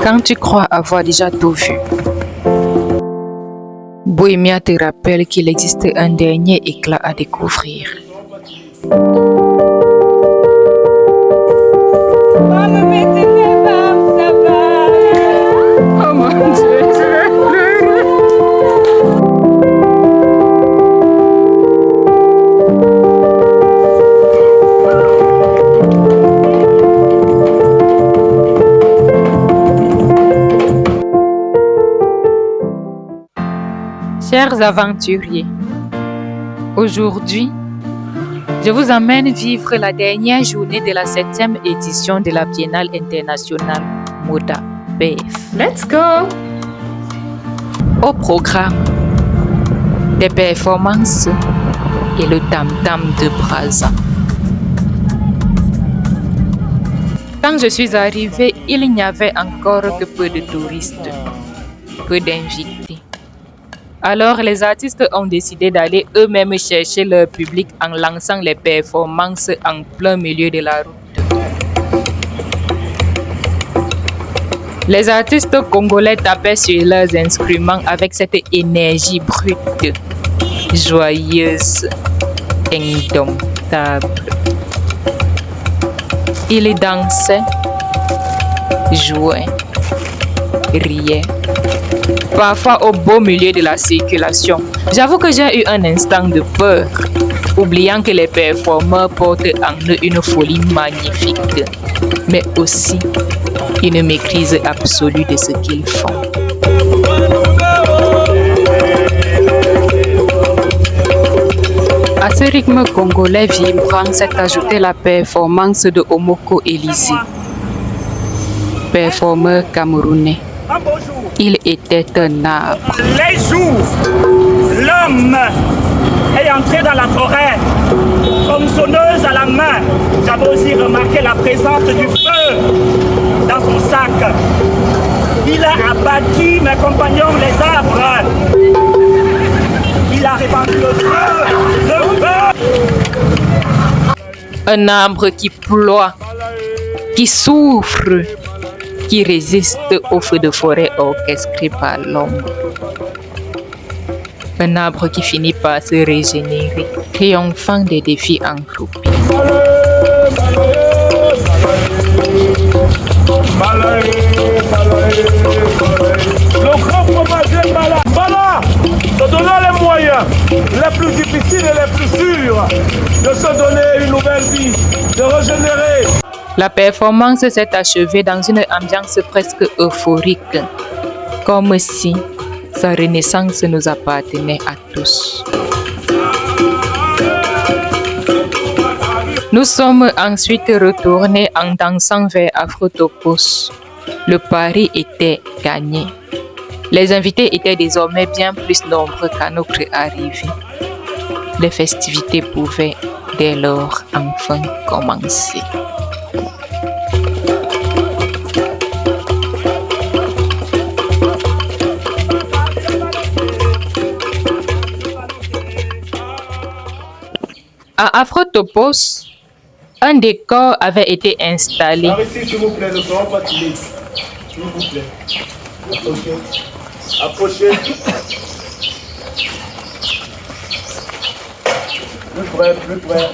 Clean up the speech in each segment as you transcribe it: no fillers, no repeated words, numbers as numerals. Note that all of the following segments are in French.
Quand tu crois avoir déjà tout vu, Bohémia te rappelle qu'il existe un dernier éclat à découvrir. Oh mon Dieu, je vais pleurer. Chers aventuriers, aujourd'hui, je vous emmène vivre la dernière journée de la 7e édition de la Biennale internationale Moda BF. Let's go! Au programme, des performances et le tam-tam de Brazza. Quand je suis arrivée, il n'y avait encore que peu de touristes, peu d'invités. Alors les artistes ont décidé d'aller eux-mêmes chercher leur public en lançant les performances en plein milieu de la route. Les artistes congolais tapaient sur leurs instruments avec cette énergie brute, joyeuse, indomptable. Ils dansaient, jouaient, riaient. Parfois au beau milieu de la circulation. J'avoue que j'ai eu un instant de peur, oubliant que les performeurs portent en eux une folie magnifique, mais aussi une maîtrise absolue de ce qu'ils font. À ce rythme congolais vibrant s'est ajoutée la performance de Omoko Élysée, performeur camerounais. Il était un arbre. Les jours, l'homme est entré dans la forêt, tronçonneuse à la main. J'avais aussi remarqué la présence du feu dans son sac. Il a abattu mes compagnons les arbres. Il a répandu le feu. Un arbre qui ploie, qui souffre, qui résiste au feu de forêt orchestré par l'homme. Un arbre qui finit par se régénérer, triomphant des défis entroupés. Le grand fromager Bala se donner les moyens les plus difficiles et les plus sûrs de se donner une nouvelle vie, de régénérer. La performance s'est achevée dans une ambiance presque euphorique, comme si sa renaissance nous appartenait à tous. Nous sommes ensuite retournés en dansant vers Afrotopos. Le pari était gagné. Les invités étaient désormais bien plus nombreux qu'à notre arrivée. Les festivités pouvaient dès lors enfin commencer. À Afrotopos, un décor avait été installé. Par ici, s'il vous plaît, ne serons pas timides. S'il vous plaît. Approchez. Approchez. Plus près, plus près.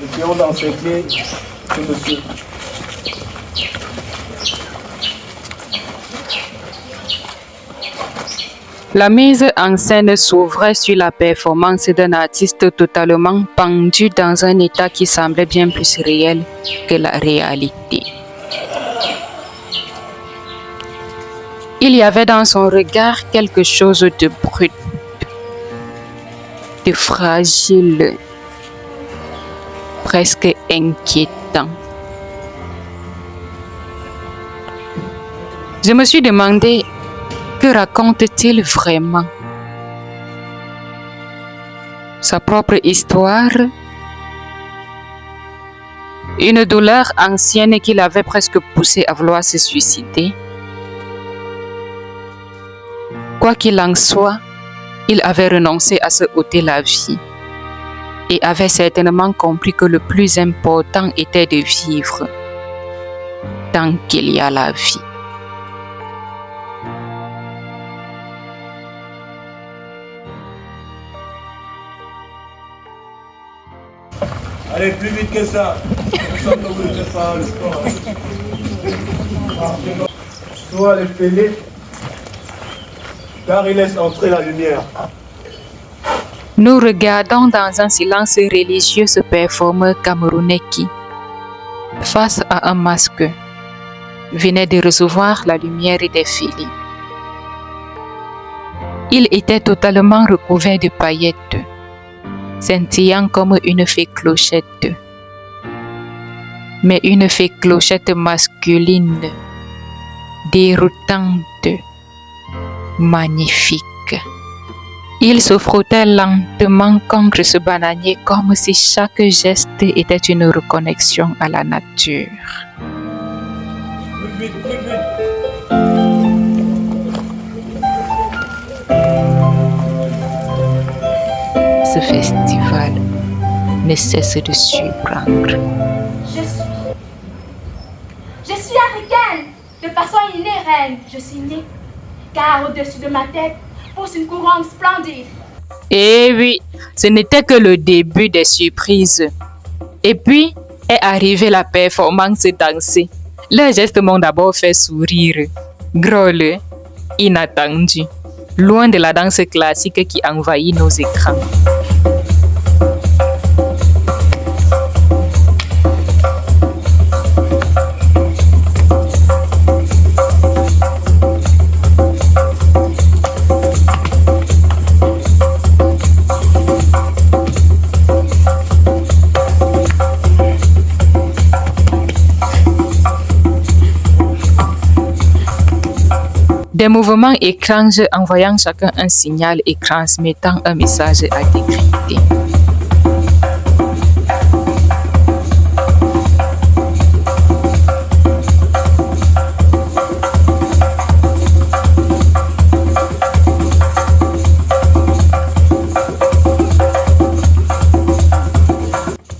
Essayons d'encercler ce monsieur. La mise en scène s'ouvrait sur la performance d'un artiste totalement pendu dans un état qui semblait bien plus réel que la réalité. Il y avait dans son regard quelque chose de brut, de fragile, presque inquiétant. Je me suis demandé, que raconte-t-il vraiment? Sa propre histoire? Une douleur ancienne qui l'avait presque poussé à vouloir se suicider? Quoi qu'il en soit, il avait renoncé à se ôter la vie et avait certainement compris que le plus important était de vivre tant qu'il y a la vie. Allez, plus vite que ça. Je sens que vous ne faites pas le sport. Soit les fêlés, car il laisse entrer la lumière. Nous regardons dans un silence religieux ce performeur camerounais qui, face à un masque, venait de recevoir la lumière des filets. Il était totalement recouvert de paillettes, scintillant comme une fée clochette. Mais une fée clochette masculine, déroutante, magnifique. Il se frottait lentement contre ce bananier comme si chaque geste était une reconnexion à la nature. Plus vite, plus vite. Ce festival ne cesse de surprendre. Je suis africaine, de façon innée reine. Je suis née, car au-dessus de ma tête pousse une couronne splendide. Eh oui, ce n'était que le début des surprises. Et puis est arrivée la performance dansée. Leurs gestes m'ont d'abord fait sourire. Drôle, inattendu, loin de la danse classique qui envahit nos écrans. Des mouvements étranges envoyant chacun un signal et transmettant un message à décrypter.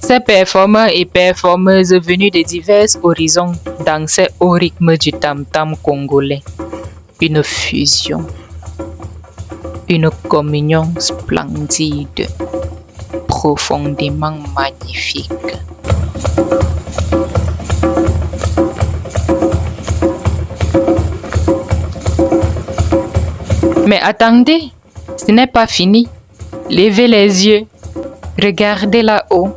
Ces performeurs et performeuses venus de divers horizons dansaient au rythme du tam-tam congolais. Une fusion, une communion splendide, profondément magnifique. Mais attendez, ce n'est pas fini. Levez les yeux, regardez là-haut,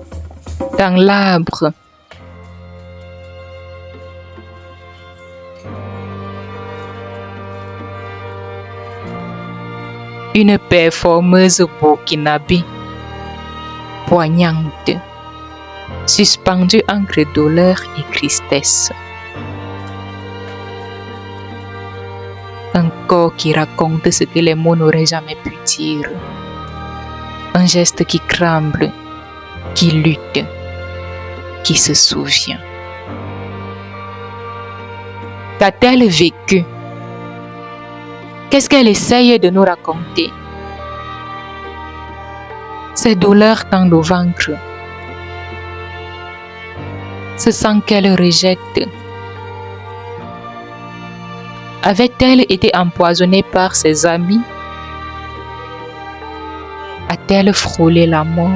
dans l'arbre. Une performeuse burkinabé, poignante, suspendue entre douleur et tristesse. Un corps qui raconte ce que les mots n'auraient jamais pu dire. Un geste qui tremble, qui lutte, qui se souvient. Qu'a-t-elle vécu? Qu'est-ce qu'elle essaye de nous raconter? Ces douleurs tendent au ventre. Ce sang qu'elle rejette. Avait-elle été empoisonnée par ses amis? A-t-elle frôlé la mort?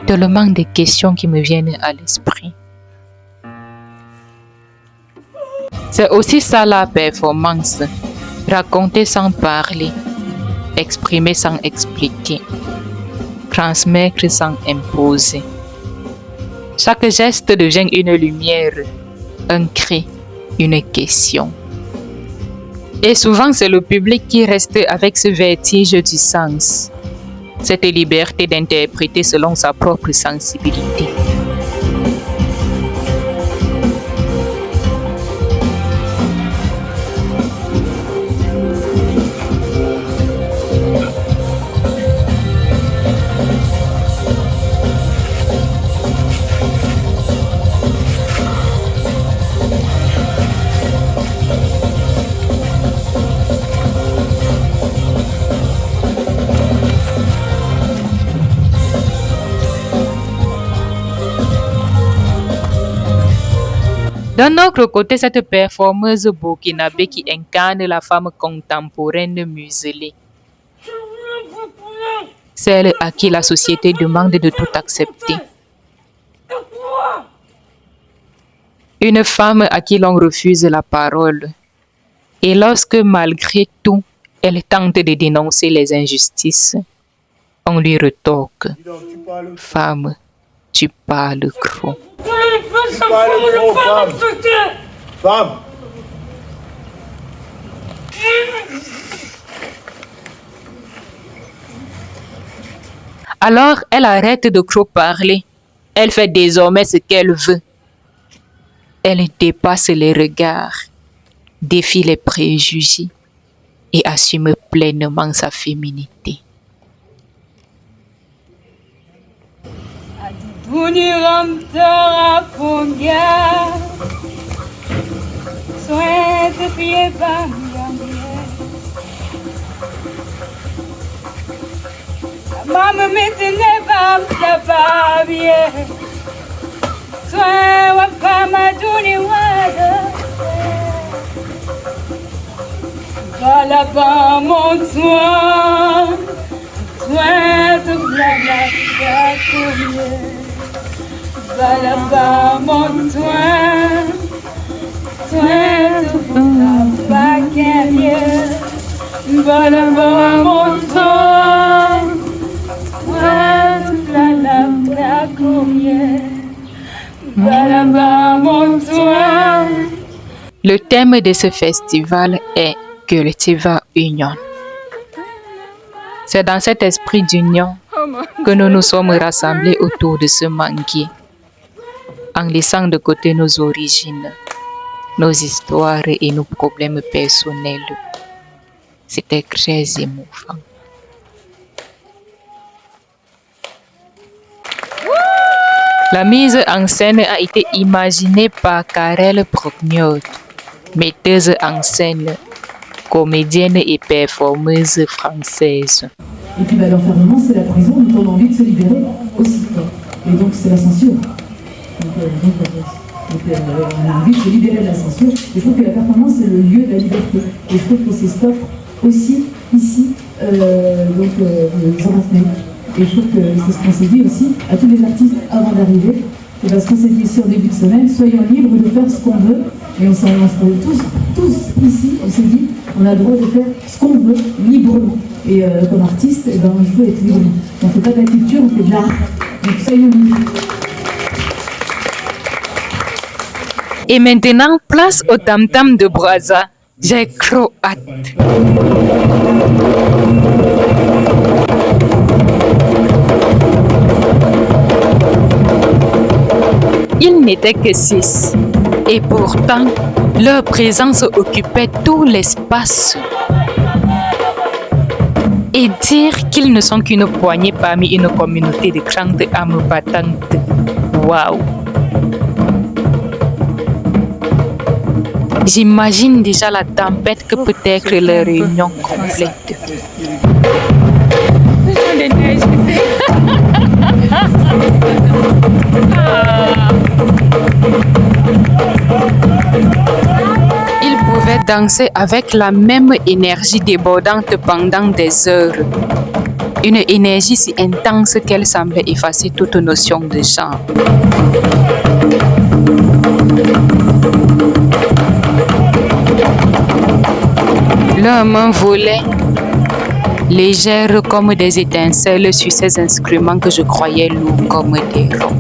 Tellement de questions qui me viennent à l'esprit. C'est aussi ça la performance. Raconter sans parler, exprimer sans expliquer, transmettre sans imposer. Chaque geste devient une lumière, un cri, une question. Et souvent c'est le public qui reste avec ce vertige du sens, cette liberté d'interpréter selon sa propre sensibilité. D'un autre côté, cette performeuse burkinabé qui incarne la femme contemporaine muselée. celle à qui la société demande de tout accepter. Une femme à qui l'on refuse la parole. Et lorsque, malgré tout, elle tente de dénoncer les injustices, on lui retorque. Dis donc, tu parles trop. Femme, tu parles gros. Tu parles trop, femme. Femme. Alors, elle arrête de trop parler. Elle fait désormais ce qu'elle veut. Elle dépasse les regards, défie les préjugés et assume pleinement sa féminité. Mama mitine bam sababie Soin wa fama duni wada Vala ba mon soin Soin de blabla kakouye Vala ba mon soin Soin de blabla kakouye Vala ba mon soin Le thème de ce festival est Cultiva Union. C'est dans cet esprit d'union que nous nous sommes rassemblés autour de ce manguier, en laissant de côté nos origines, nos histoires et nos problèmes personnels. C'était très émouvant. La mise en scène a été imaginée par Karel Prognot, metteuse en scène, comédienne et performeuse française. Et puis l'enfermement, c'est la prison dont on a envie de se libérer aussi. Et donc c'est la censure. On a envie de se libérer de la censure. Et je trouve que la performance, c'est le lieu de la liberté. Et je trouve que c'est ce qu'offre aussi ici Zoras. Et je trouve que c'est ce qu'on s'est dit aussi à tous les artistes avant d'arriver. Et parce qu'on s'est dit ici en début de semaine, soyons libres de faire ce qu'on veut. Et on s'en lance tous ici, on s'est dit, on a le droit de faire ce qu'on veut librement. Et comme artiste, il faut être libre. On ne fait pas de la culture, on fait de l'art. Donc soyons libres. Et maintenant, place au tam-tam de Brazza. J'ai trop hâte. Ils n'étaient que 6. Et pourtant, leur présence occupait tout l'espace. Et dire qu'ils ne sont qu'une poignée parmi une communauté de grandes âmes battantes. Waouh! J'imagine déjà la tempête que peut être leur réunion complète. Ils pouvaient danser avec la même énergie débordante pendant des heures. Une énergie si intense qu'elle semblait effacer toute notion de genre. Leurs mains volaient, légères comme des étincelles sur ces instruments que je croyais lourds comme des rocs.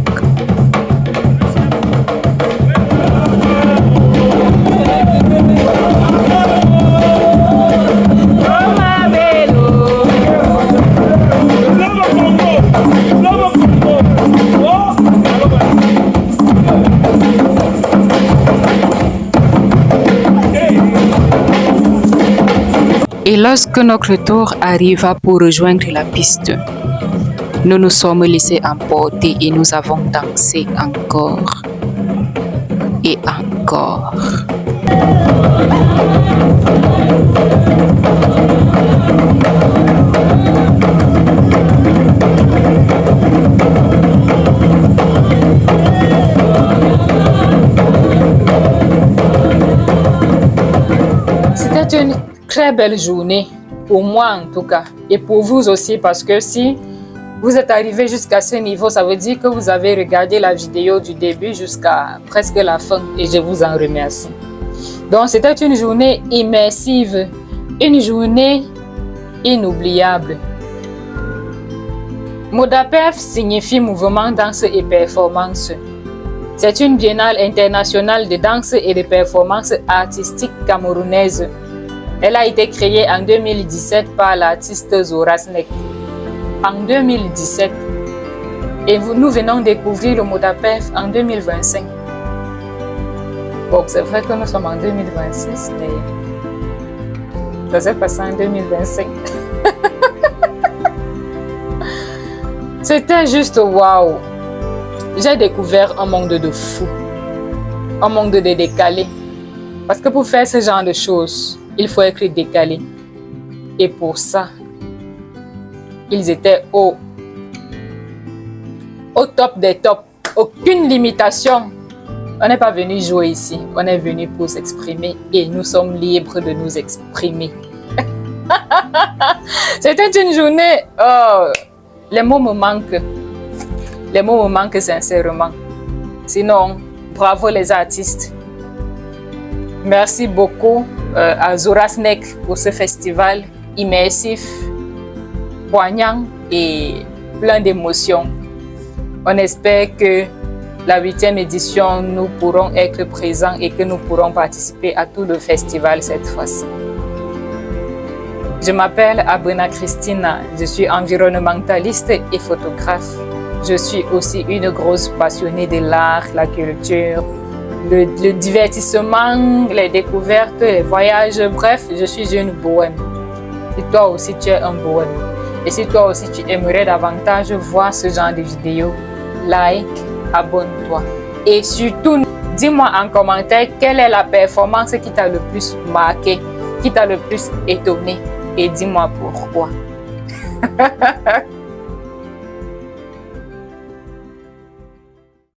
Et lorsque notre tour arriva pour rejoindre la piste, nous nous sommes laissés emporter et nous avons dansé encore et encore. C'était une très belle journée Pour moi en tout cas. Et pour vous aussi, parce que si vous êtes arrivé jusqu'à ce niveau, ça veut dire que vous avez regardé la vidéo du début jusqu'à presque la fin. Et je vous en remercie. Donc c'était une journée immersive. Une journée inoubliable. MODAPEF signifie Mouvement Danse et Performance. C'est une biennale internationale de danse et de performance artistique camerounaise. Elle a été créée en 2017 par l'artiste Zorasnek. En 2017. Et nous venons découvrir le MODAPEF en 2025. Bon, c'est vrai que nous sommes en 2026, mais ça s'est passé en 2025. C'était juste waouh. J'ai découvert un monde de fous, un monde de décalés. Parce que pour faire ce genre de choses, il faut être décalé. Et pour ça, ils étaient au top des tops. Aucune limitation. On n'est pas venu jouer ici, on est venu pour s'exprimer et nous sommes libres de nous exprimer. C'était une journée, oh, les mots me manquent. Les mots me manquent sincèrement. Sinon, bravo les artistes. Merci beaucoup à Zorasnek pour ce festival immersif, poignant et plein d'émotions. On espère que la 8e édition, nous pourrons être présents et que nous pourrons participer à tout le festival cette fois-ci. Je m'appelle Abena Christina, je suis environnementaliste et photographe. Je suis aussi une grosse passionnée de l'art, la culture, le divertissement, les découvertes, les voyages, bref, je suis une bohème. Et toi aussi tu es un bohème. Et si toi aussi tu aimerais davantage voir ce genre de vidéos, like, abonne-toi. Et surtout, dis-moi en commentaire quelle est la performance qui t'a le plus marqué, qui t'a le plus étonné. Et dis-moi pourquoi.